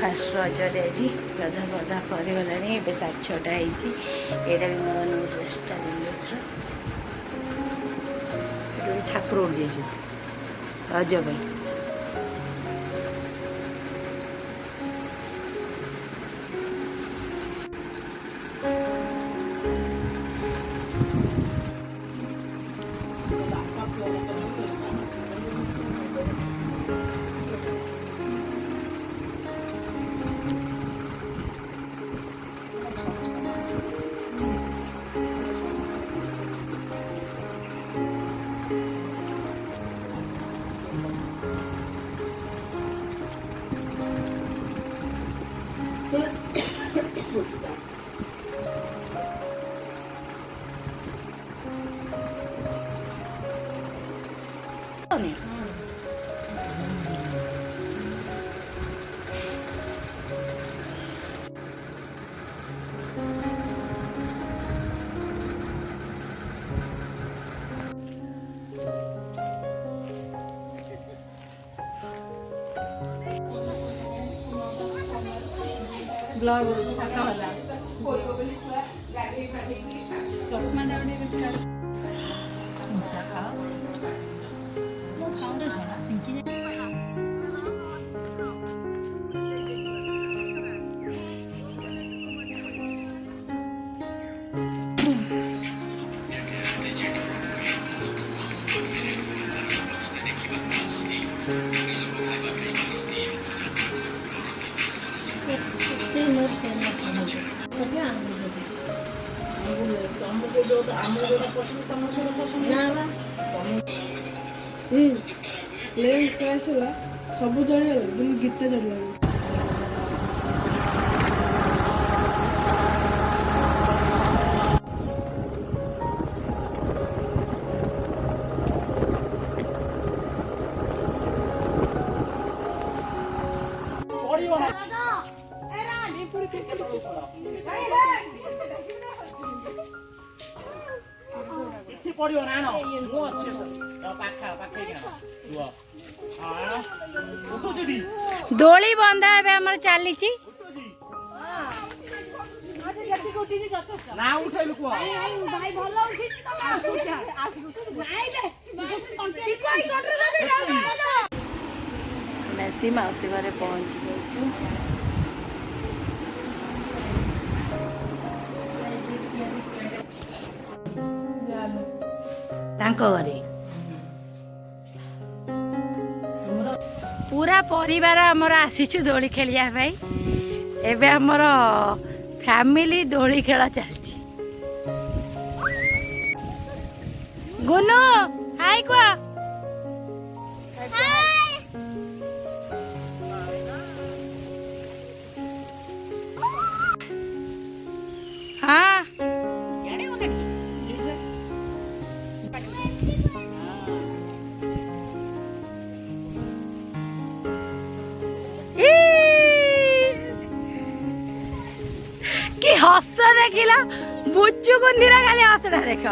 fast रजरे आज गाधा बधा सरीगला ए 6:30 यहाँ भी मोर न्यू ड्रेसटा ठाकुर उठ जाइए रज भाई ब्लॉग चश्मा सब जड़े गीत चढ़ दोली बंधा है चली मेसी मौसी घरे पहुंची घरे पूरा परिवार आमर आसीचु दोली खेलिया एबे आमर फैमिली दोली खेल चलची गुनु हाय को हाँ कि हस देखिला बुच्चू कुंदीरा खाली हसटा देख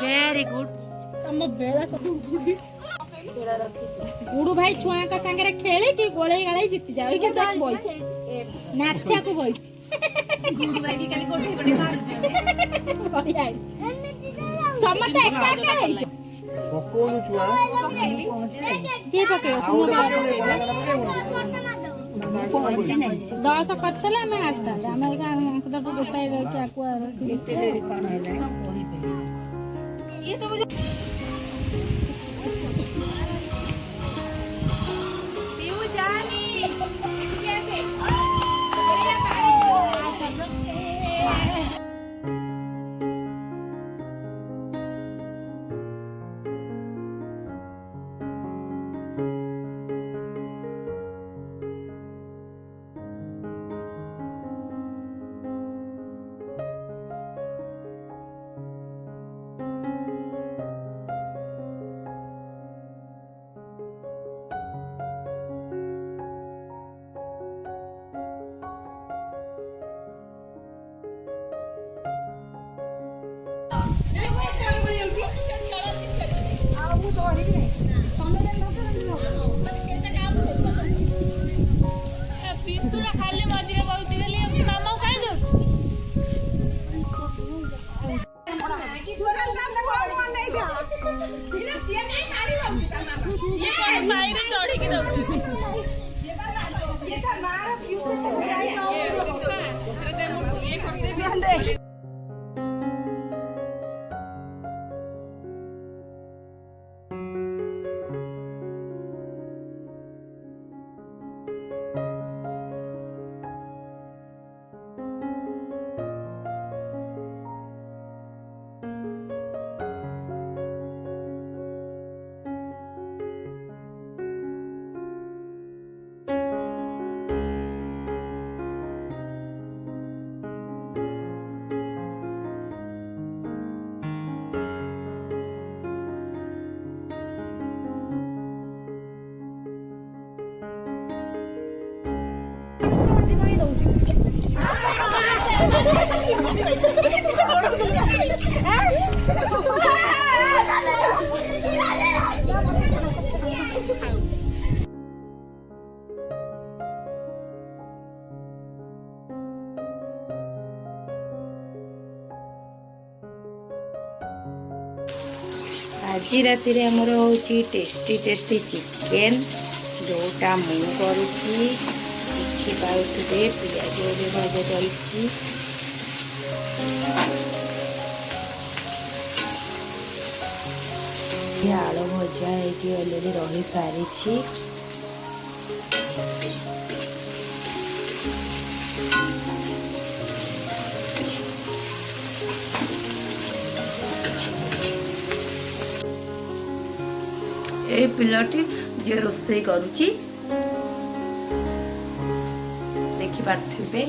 वेरी गुड गुडू भाई छुआ का संगे खेली कि गोले गाले जीति जाओ के देख बोल नाथिया को बोल गुडू भाई की खाली कोठे कोठे मार जे समते एका एका है पकोनु छुआ के पके दस करतले मैं आता हमें का तो गोटाई के आकुआ कोन हैला ये सब ପିସୁରା ଖାଲି ମଝିରେ ବଉତି ଗଲି ମାମା ଖାଇ ଦଉ ବାଇରେ ଚଢିକି ଦଉଛନ୍ତି आज राति आमर हूँ टेस्टी टेस्टी चिकेन जोटा मु करुँगी देखिए पियाज भजा चलती आलू भजा ये अलरेडी रही सारी ए पिलाटी जे रोषे करुची देखि पार्थिबे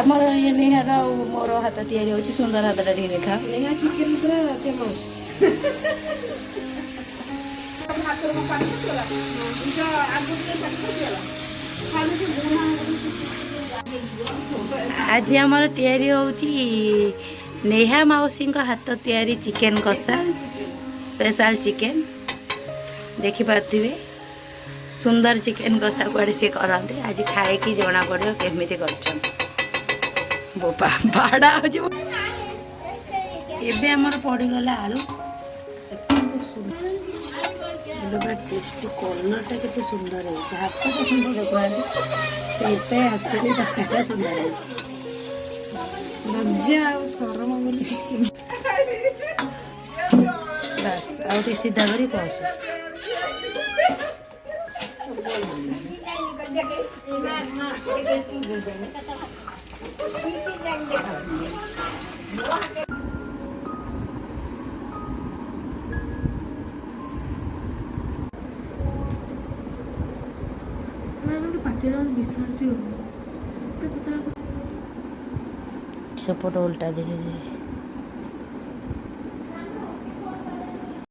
आमर ये नेहार मोर हाथ तैयारी होची सुंदर हाथटा टी देखा नेहा चिकेन पूरा फेमस आज आमर तैयारी होची नेहा मौसी हाथ तैयारी चिकेन कषा स्पेशल चिकेन देखि पार्थिबे सुंदर चिकेन कषा कुआड़े सी करते आज खाई जना पड़ो केमी कर बाड़ा एमर पड़गला आलू टेस्टी कलरटा के सुंदर है हाथ तो सुंदर देखा से एक्चुअली तरकारीटा सुंदर है लज्जा शरम बोली बस आउ सीधा करी कहूँ विश्वास भी हो सेपट उल्टा धीरे धीरे